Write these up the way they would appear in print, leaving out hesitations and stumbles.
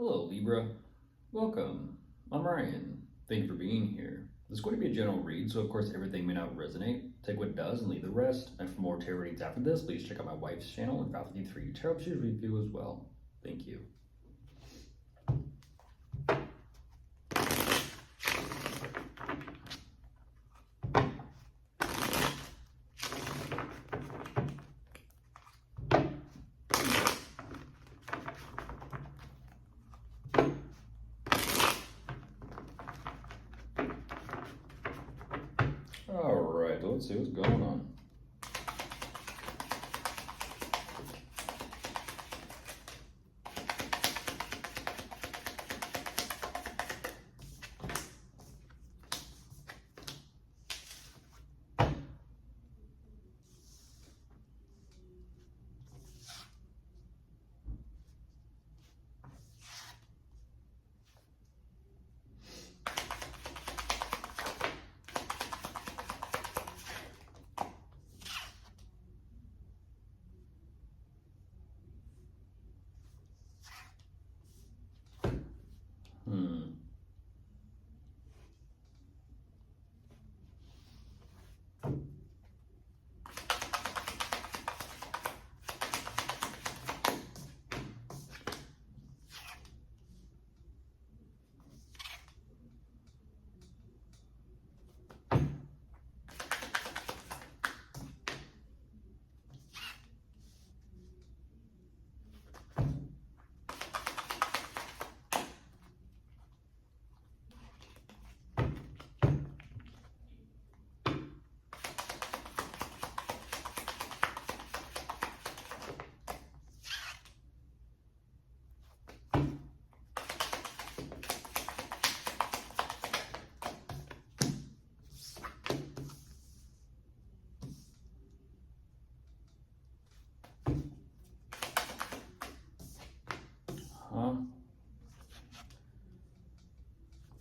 Hello, Libra. Welcome. I'm Ryan. Thank you for being here. This is going to be a general read, so of course everything may not resonate. Take what does and leave the rest. And for more tarot readings after this, please check out my wife's channel and Falcon3 Tarot Sheet Review as well. Thank you. Alright, let's see what's going on.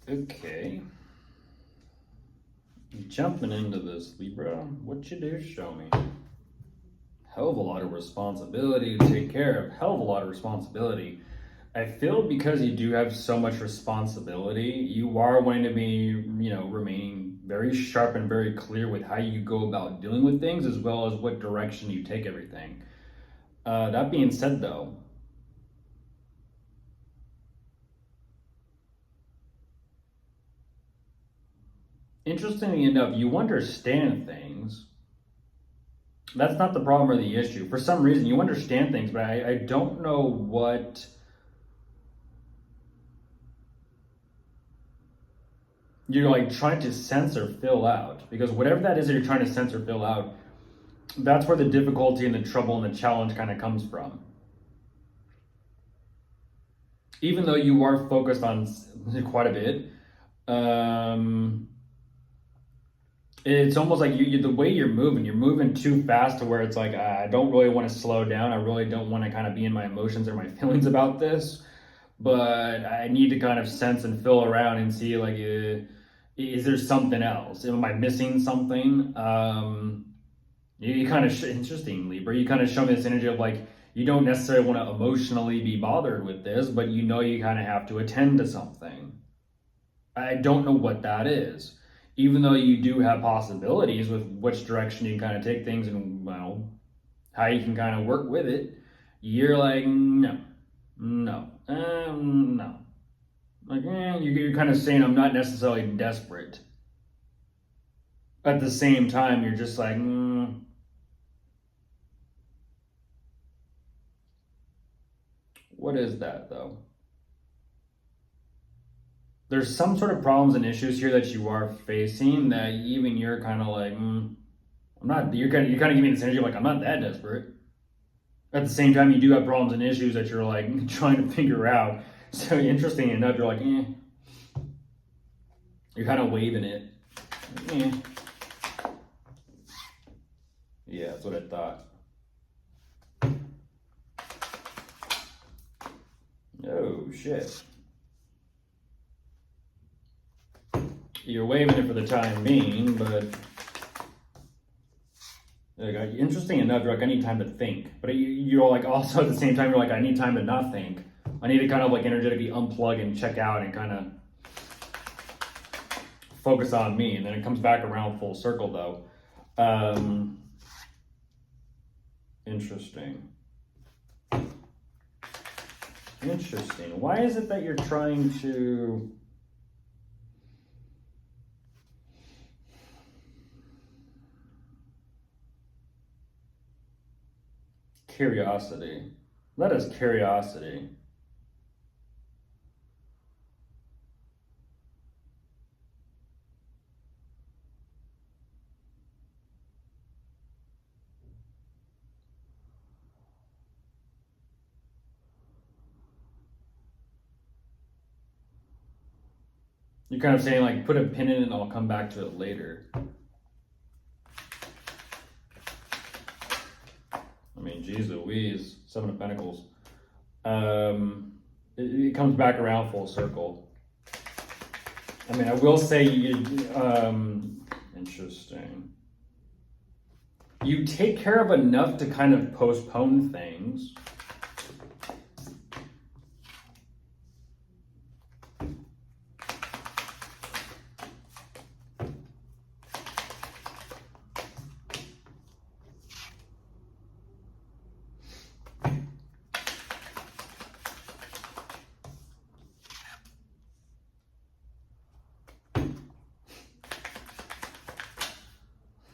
Okay. Jumping into this, Libra, what you do show me. Hell of a lot of responsibility to take care of. Hell of a lot of responsibility. I feel because you do have so much responsibility, you are going to be, remaining very sharp and very clear with how you go about dealing with things, as well as what direction you take everything. That being said, though, interestingly enough, you understand things. That's not the problem or the issue. For some reason, you understand things, but I don't know what you're like trying to sense or fill out. Because whatever that is that you're trying to sense or fill out, that's where the difficulty and the trouble and the challenge kind of comes from. Even though you are focused on quite a bit, it's almost like the way you're moving too fast to where it's like, I don't really want to slow down. I really don't want to kind of be in my emotions or my feelings about this, but I need to kind of sense and feel around and see, like, is there something else? Am I missing something? You kind of, interesting, Libra, you kind of show me this energy of like, you don't necessarily want to emotionally be bothered with this, but you kind of have to attend to something. I don't know what that is. Even though you do have possibilities with which direction you can kind of take things and, well, how you can kind of work with it, you're like, no. Like, you're kind of saying I'm not necessarily desperate. At the same time, you're just like, What is that, though? There's some sort of problems and issues here that you are facing that even you're kind of like, I'm not, you're kind of giving me this energy like, I'm not that desperate. At the same time, you do have problems and issues that you're like trying to figure out. So interesting enough, you're like, You're kind of waving it. Yeah, that's what I thought. Oh, shit. You're waving it for the time being, but interesting enough, you're like, I need time to think. But you're like, also at the same time, you're like, I need time to not think. I need to kind of like energetically unplug and check out and kind of focus on me. And then it comes back around full circle though. Interesting. Interesting. Why is it that you're trying to... Curiosity. That is curiosity. You're kind of saying like, put a pin in it and I'll come back to it later. I mean, geez Louise, Seven of Pentacles. It comes back around full circle. I mean, I will say interesting. You take care of enough to kind of postpone things.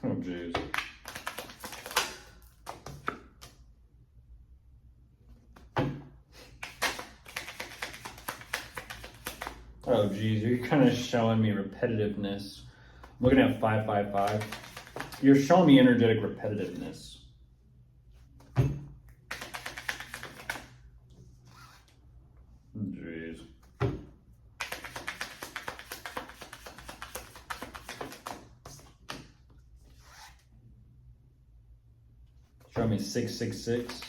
Oh, geez. Oh, geez, you're kind of showing me repetitiveness. I'm looking at 555. You're showing me energetic repetitiveness. Jeez. Show me 666.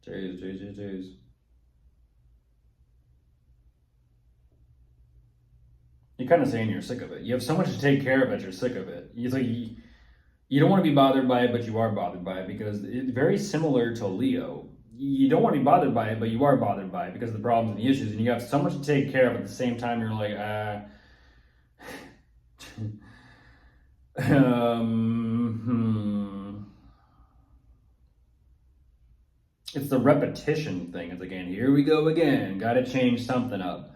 Jeez. You're kind of saying you're sick of it. You have so much to take care of that you're sick of it. It's like you don't want to be bothered by it, but you are bothered by it because it's very similar to Leo. You don't want to be bothered by it, but you are bothered by it because of the problems and the issues, and you have so much to take care of at the same time. You're like, It's the repetition thing. It's again, here we go again. Got to change something up.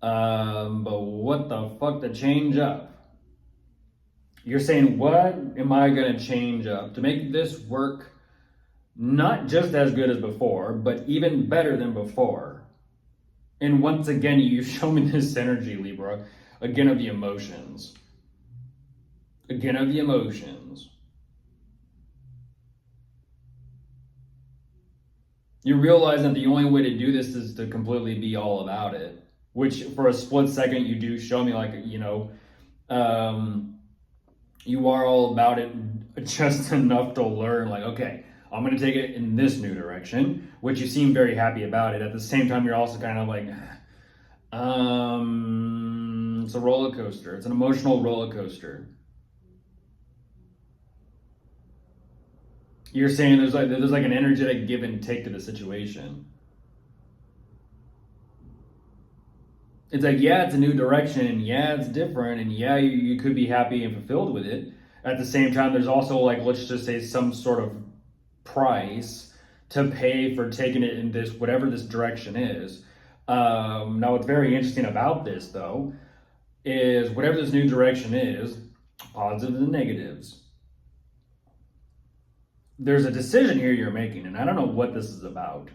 But what the fuck to change up? You're saying, what am I going to change up to make this work not just as good as before, but even better than before? And once again, you show me this energy, Libra, again of the emotions. Again of the emotions. You realize that the only way to do this is to completely be all about it. Which for a split second you do show me like, you are all about it just enough to learn like, okay, I'm going to take it in this new direction, which you seem very happy about it. At the same time, you're also kind of like, it's a roller coaster. It's an emotional roller coaster. You're saying there's like an energetic give and take to the situation. It's like, yeah, it's a new direction, and yeah, it's different, and yeah, you could be happy and fulfilled with it. At the same time, there's also like, let's just say some sort of price to pay for taking it in this, whatever this direction is. Now, what's very interesting about this, though, is whatever this new direction is, positives and negatives. There's a decision here you're making, and I don't know what this is about.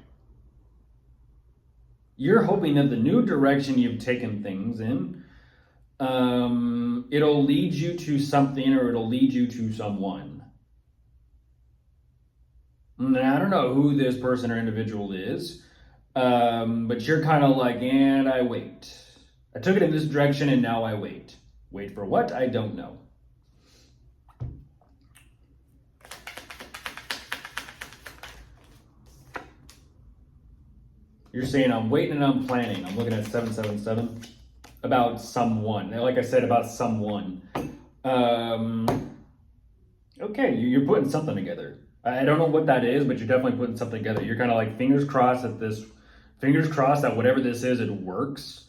You're hoping that the new direction you've taken things in, it'll lead you to something or it'll lead you to someone. And I don't know who this person or individual is, but you're kind of like, and I wait. I took it in this direction and now I wait. Wait for what? I don't know. You're saying I'm waiting and I'm planning. I'm looking at 777 about someone. Like I said, about someone. Okay, you're putting something together. I don't know what that is, but you're definitely putting something together. You're kind of like fingers crossed that whatever this is, it works.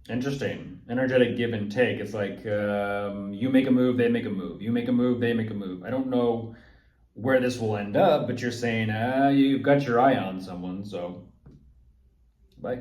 Interesting. Energetic give and take. It's like you make a move, they make a move. You make a move, they make a move. I don't know where this will end up, but you're saying you've got your eye on someone, so bye.